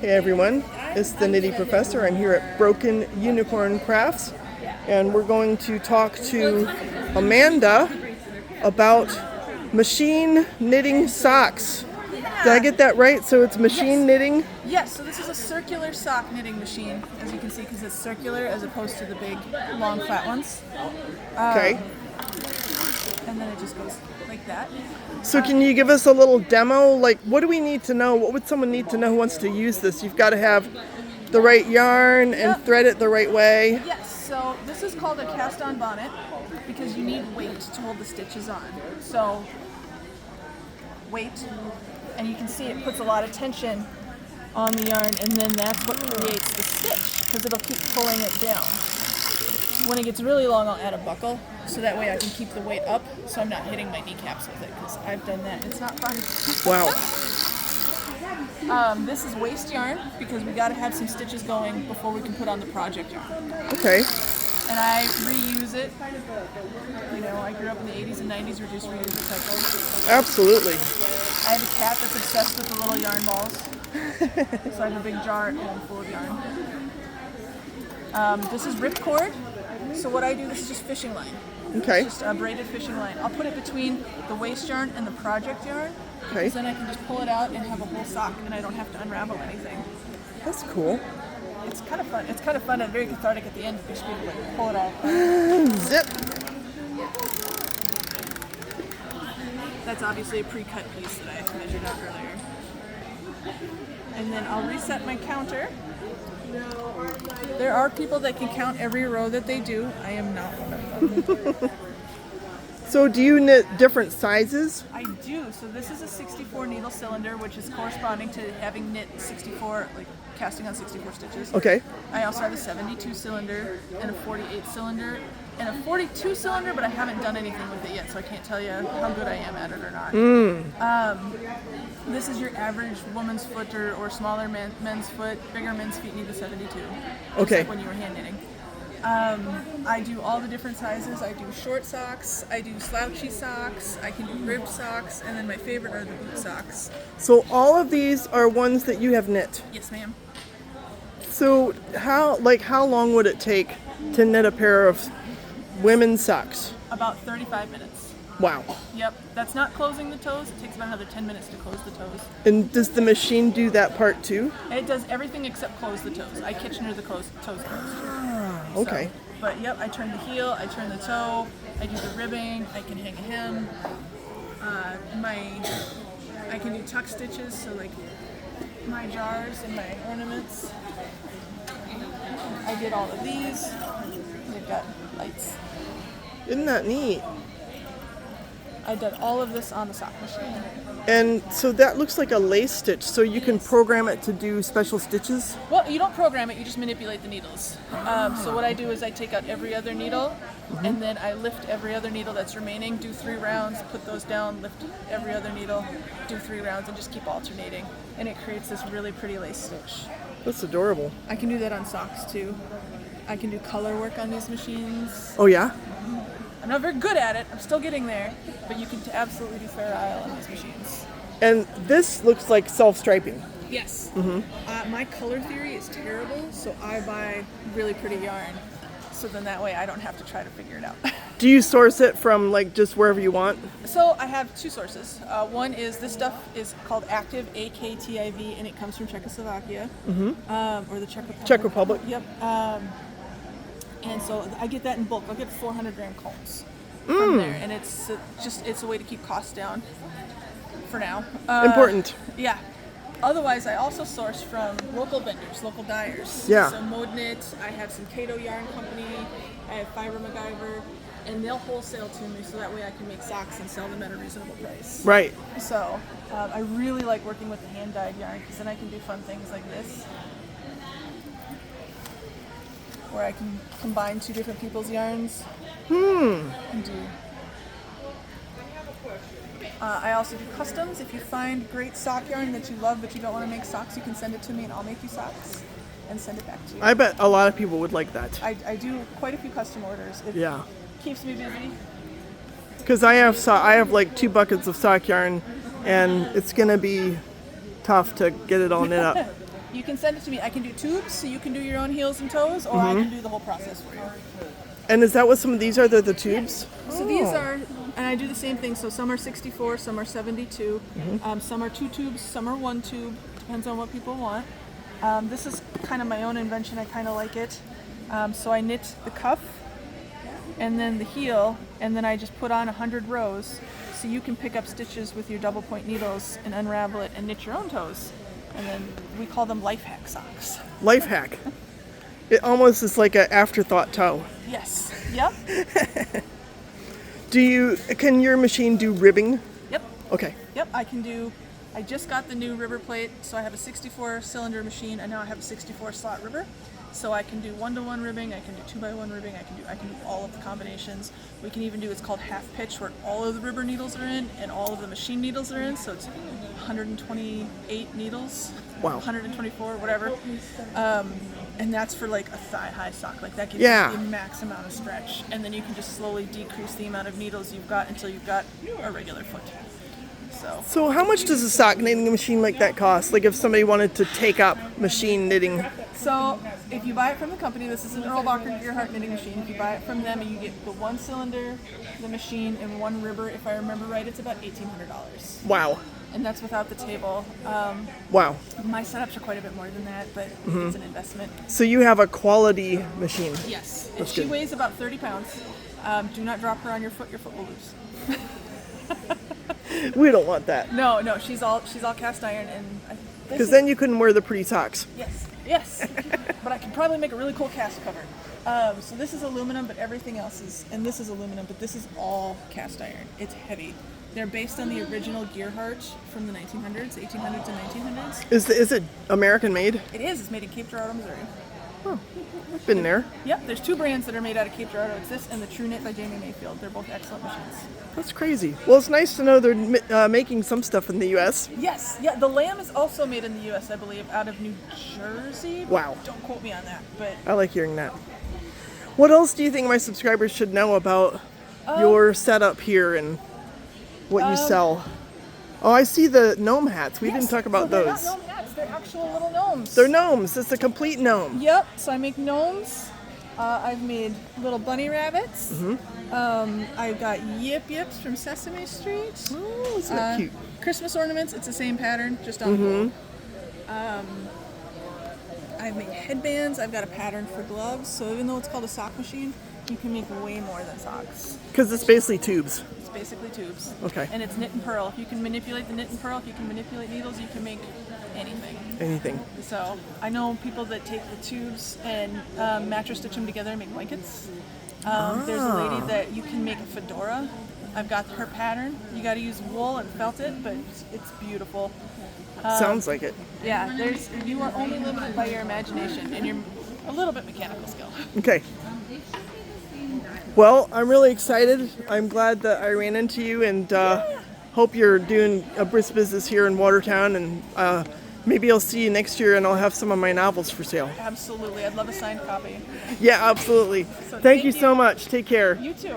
Hey everyone, it's the Nitty Professor. I'm here at Broken Unicorn Crafts, and we're going to talk to Amanda about machine knitting socks. Did I get that right? So it's machine knitting? Yes, so this is a circular sock knitting machine, as you can see, because it's circular as opposed to the big, long, flat ones. Okay. And then it just goes like that. So can you give us a little demo? Like, what do we need to know? What would someone need to know who wants to use this? You've got to have the right yarn and thread it the right way. Yes, so this is called a cast-on bonnet because you need weight to hold the stitches on. So, weight, and you can see it puts a lot of tension on the yarn, and then that's what creates the stitch because it'll keep pulling it down. When it gets really long, I'll add a buckle so that way I can keep the weight up so I'm not hitting my kneecaps with it because I've done that. It's not fun. Wow. This is waste yarn because we got to have some stitches going before we can put on the project yarn. Okay. And I reuse it. You know, I grew up in the 80s and 90s, reduce, reuse, recycle. Absolutely. I have a cat that's obsessed with the little yarn balls. So I have a big jar at home full of yarn. This is ripcord. So what I do, this is just fishing line. Okay. It's just a braided fishing line. I'll put it between the waste yarn and the project yarn. Okay. Because then I can just pull it out and have a whole sock and I don't have to unravel anything. That's cool. It's kind of fun. It's kind of fun and very cathartic at the end. You just be able to pull it out. Zip. That's obviously a pre-cut piece that I measured out earlier. And then I'll reset my counter. There are people that can count every row that they do. I am not one of them. So do you knit different sizes? I do. So this is a 64 needle cylinder, which is corresponding to having knit 64, like casting on 64 stitches. Okay. I also have a 72 cylinder and a 48 cylinder and a 42 cylinder, but I haven't done anything with it yet, so I can't tell you how good I am at it or not. This is your average woman's foot or smaller men's foot. Bigger men's feet need the 72. Just Okay. like when you were hand knitting. I do all the different sizes. I do short socks, I do slouchy socks, I can do ribbed socks, and then my favorite are the boot socks. So all of these are ones that you have knit. Yes, ma'am. So how long would it take to knit a pair of women's socks? About 35 minutes. Wow. Yep, that's not closing the toes. It takes about another 10 minutes to close the toes. And does the machine do that part too? It does everything except close the toes. I Kitchener the toes closed. Okay. So, but yep, I turn the heel, I turn the toe, I do the ribbing, I can hang a hem. I can do tuck stitches, so like my jars and my ornaments. I did all of these. They've got lights. Isn't that neat? I did all of this on the sock machine. And so that looks like a lace stitch, so you can program it to do special stitches? Well, you don't program it, you just manipulate the needles. So what I do is I take out every other needle, and then I lift every other needle that's remaining, do 3 rounds, put those down, lift every other needle, do 3 rounds, and just keep alternating. And it creates this really pretty lace stitch. That's adorable. I can do that on socks too. I can do color work on these machines. Oh yeah? I'm not very good at it, I'm still getting there, but you can absolutely do Fair Isle on these machines. And this looks like self-striping. Yes. My color theory is terrible, so I buy really pretty yarn. So then that way I don't have to try to figure it out. Do you source it from like just wherever you want? So I have 2 sources. One is this stuff is called Active, AKTIV, and it comes from Czechoslovakia, or the Czech Republic. Czech Republic? Yep. And so I get that in bulk. I'll get 400 gram combs from there, and it's a way to keep costs down for now. Important. Yeah. Otherwise, I also source from local vendors, local dyers. Yeah. So Modeknit, I have some Cato Yarn Company, I have Fiber MacGyver, and they'll wholesale to me so that way I can make socks and sell them at a reasonable price. Right. So I really like working with the hand-dyed yarn because then I can do fun things like this, where I can combine 2 different people's yarns. And do. I also do customs. If you find great sock yarn that you love but you don't want to make socks, you can send it to me and I'll make you socks and send it back to you. I bet a lot of people would like that. I do quite a few custom orders. It Yeah. keeps me busy. Because I have like 2 buckets of sock yarn, and it's gonna be tough to get it all knit up. You can send it to me. I can do tubes, so you can do your own heels and toes, or I can do the whole process for you. And is that what some of these are? They're the tubes? So these are, and I do the same thing. So some are 64, some are 72. Some are 2 tubes, some are 1 tube. Depends on what people want. This is kind of my own invention. I kind of like it. So I knit the cuff and then the heel, and then I just put on 100 rows. So you can pick up stitches with your double point needles and unravel it and knit your own toes. And then we call them life hack socks. Life hack. It almost is like an afterthought toe. Yes. Yep. Can your machine do ribbing? Yep. Okay. Yep. I just got the new ribber plate, so I have a 64 cylinder machine, and now I have a 64 slot ribber. So I can do 1-to-1 ribbing, I can do 2x1 ribbing, I can do all of the combinations. We can even do what's called half pitch, where all of the ribber needles are in and all of the machine needles are in. So it's 128 needles. Wow. 124, whatever. And that's for like a thigh-high sock. Like that gives Yeah. you the max amount of stretch, and then you can just slowly decrease the amount of needles you've got until you've got a regular foot. So how much does a sock knitting machine like that cost? Like if somebody wanted to take up machine knitting? So if you buy it from the company, this is an Erlbacher Gearhart knitting machine. If you buy it from them, you get the 1 cylinder, the machine, and 1 ribber. If I remember right, it's about $1,800. Wow. And that's without the table. Wow. My setups are quite a bit more than that, but it's an investment. So you have a quality machine. Yes. That's She good. weighs about 30 pounds. Do not drop her on your foot will lose. We don't want that. No, she's all cast iron, and Because then you couldn't wear the pretty socks. Yes. But I can probably make a really cool cast cover. So this is aluminum, but everything else is, and this is aluminum, but this is all cast iron. It's heavy. They're based on the original Gearhart from the 1800s and 1900s. Is it American made? It is. It's made in Cape Girardeau, Missouri. I've been there. Yep. There's 2 brands that are made out of Cape Girardeau. It's this and the True Knit by Jamie Mayfield. They're both excellent machines. That's crazy. Well, it's nice to know they're making some stuff in the U.S. Yes. Yeah. The Lamb is also made in the U.S., I believe, out of New Jersey. Wow. Don't quote me on that, but I like hearing that. What else do you think my subscribers should know about your setup here and what you sell? Oh, I see the gnome hats. We didn't talk about they're those. not gnome hats. They're actual little gnomes. They're gnomes. It's a complete gnome. Yep. So I make gnomes. I've made little bunny rabbits. I've got Yip Yips from Sesame Street. Oh, isn't that cute? Christmas ornaments. It's the same pattern, just on gold. I've made headbands. I've got a pattern for gloves. So even though it's called a sock machine, you can make way more than socks. Because it's basically tubes. It's basically tubes. Okay. And it's knit and purl. If you can manipulate the knit and purl, if you can manipulate needles, you can make anything. Anything. So I know people that take the tubes and mattress stitch them together and make blankets. There's a lady that you can make a fedora. I've got her pattern. You got to use wool and felt it, but it's beautiful. Sounds like it. Yeah, you are only limited by your imagination and your a little bit mechanical skill. Okay. Well, I'm really excited. I'm glad that I ran into you, and hope you're doing a brisk business here in Watertown, and maybe I'll see you next year and I'll have some of my novels for sale. Absolutely. I'd love a signed copy. Yeah, absolutely. So Thank you so much. Take care. You too.